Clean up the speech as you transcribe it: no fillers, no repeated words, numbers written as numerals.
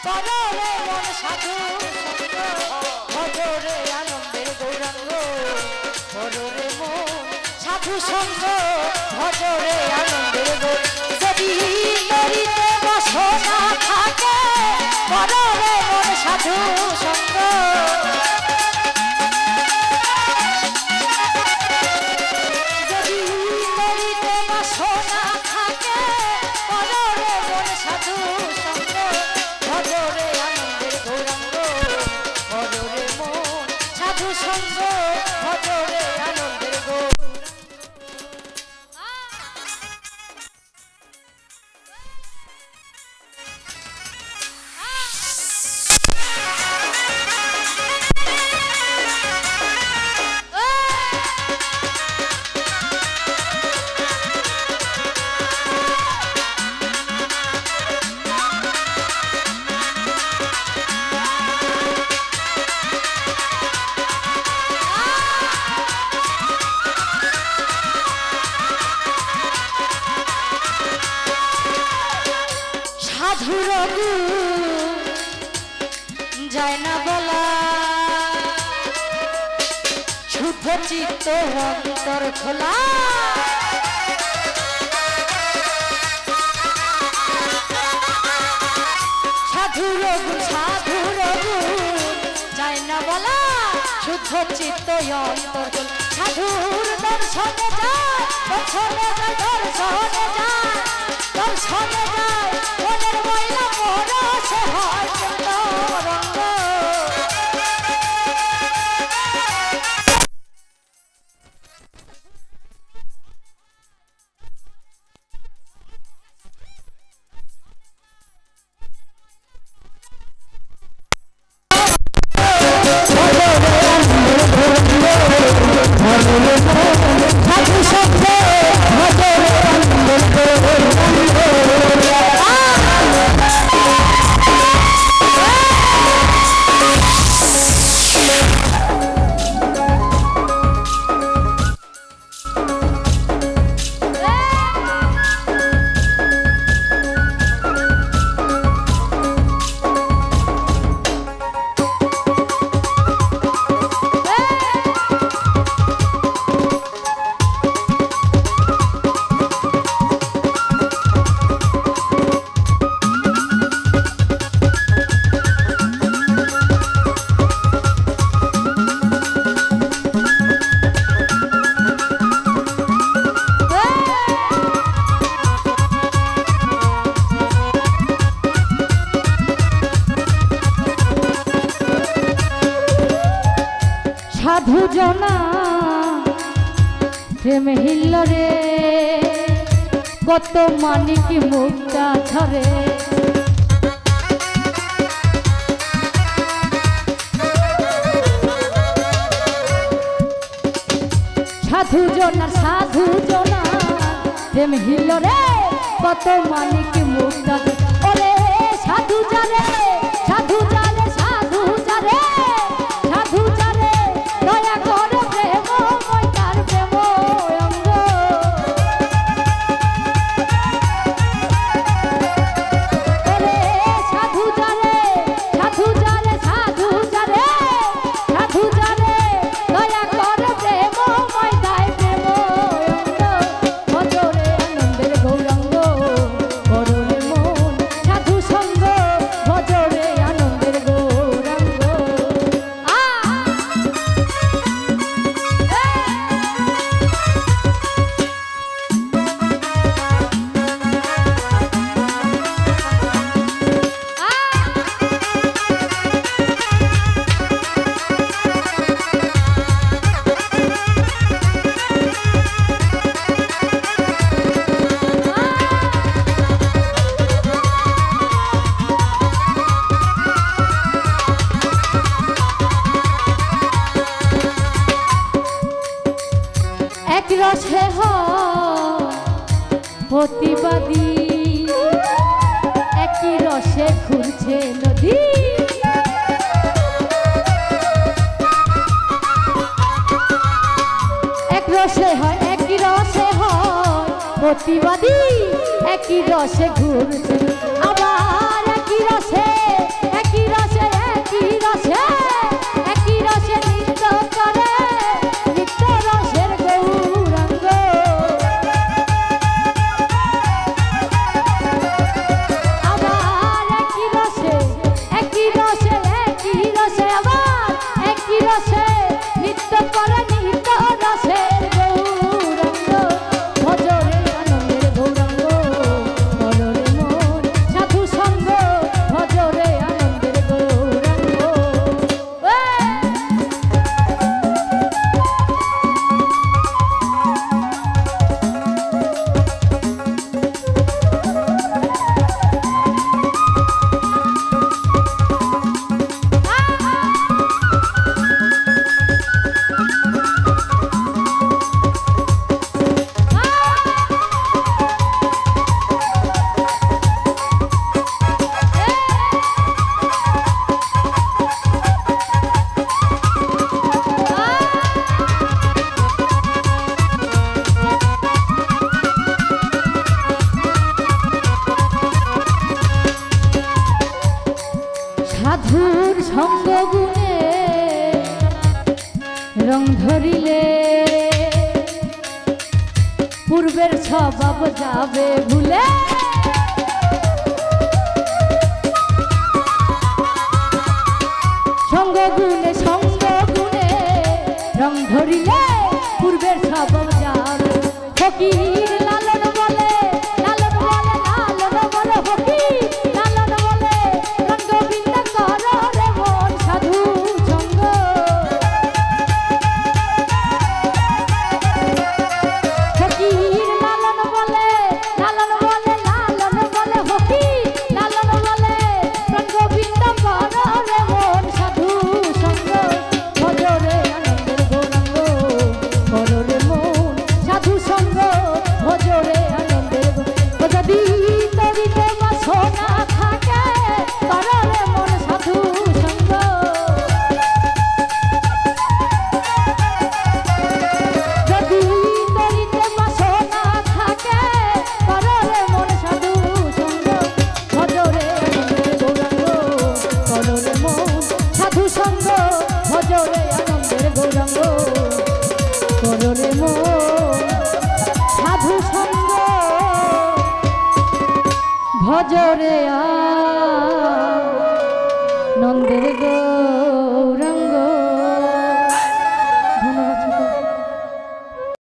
কররে মন সাধু সঙ্গ ভজরে আনন্দের গৌরাঙ্গ কররে মন সাধু সঙ্গ ভজরে আনন্দের গৌরাঙ্গ যদি নরিতে বাসনা থাকে কররে মন সাধু সঙ্গ যদি নরিতে বাসনা থাকে কররে মন সাধু সঙ্গ ভজরে আনন্দের গৌরাঙ্গ কররে মন সাধু সঙ্গ ভজরে আনন্দের গৌরাঙ্গ সাধুরগু যায় না বলা শুদ্ধ চিত্ত অন্তর খোলা সাধুরগু যায় না বলা শুদ্ধ চিত্ত অন্তর খোলা সাধুর দর্শনে যায় দর্শনে যায় দর্শনে যায় দর্শনে যায় মনের ময়লা পরশে হয় রঙ্গ সাধু সঙ্গ ভজরে আনন্দের গৌরাঙ্গ সাধু জনা প্রেম হিল রে কত মানিক মুক্তা ঝরে সাধু জনা প্রেম হিল রে কত মানিক মুক্তা ওরে সাধু জারে সাধু জারে সাধু জারে সাধু জারে দয়া করে প্রেম মই তার প্রেম অঙ্গ ওরে সাধু জারে সাধু জারে সাধু জারে সাধু জারে দয়া করে প্রেম মই তার প্রেম অঙ্গ ভজরে আনন্দের গৌরাঙ্গ কররে মন সাধু সঙ্গ ভজরে আনন্দের গৌরাঙ্গ এক রসে প্রতিবাদী একই রসে ঘুরছে নদী এক রসে হয় একই রসে হয় প্রতিবাদী একই রসে ঘুরছে আবার একই রসে যাবে ভুলে সঙ্গ গুণে রং ধরিলে পূর্বের সব যাবে ফকির লালন বলে ফকির লালন বলে রং গোবিন্দ কর রে মন সাধু সঙ্গ ফকির লালন বলে ফকির লালন বলে রং গোবিন্দ কর রে মন সাধু সঙ্গ ভজরে আনন্দের গৌরাঙ্গ কর রে মন সাধু সঙ্গ ভজরে আনন্দের যদি তরিতে বাসনা থাকে কর রে মন সাধু সঙ্গ যদি তরিতে বাসনা থাকে কর রে মন সাধু সঙ্গ ভজরে আনন্দের গৌরাঙ্গ কর রে মন সাধু সঙ্গ ভজরে আনন্দের গৌরাঙ্গ কর রে মন সাধু সঙ্গ ভজরে আনন্দের গৌরাঙ্গ।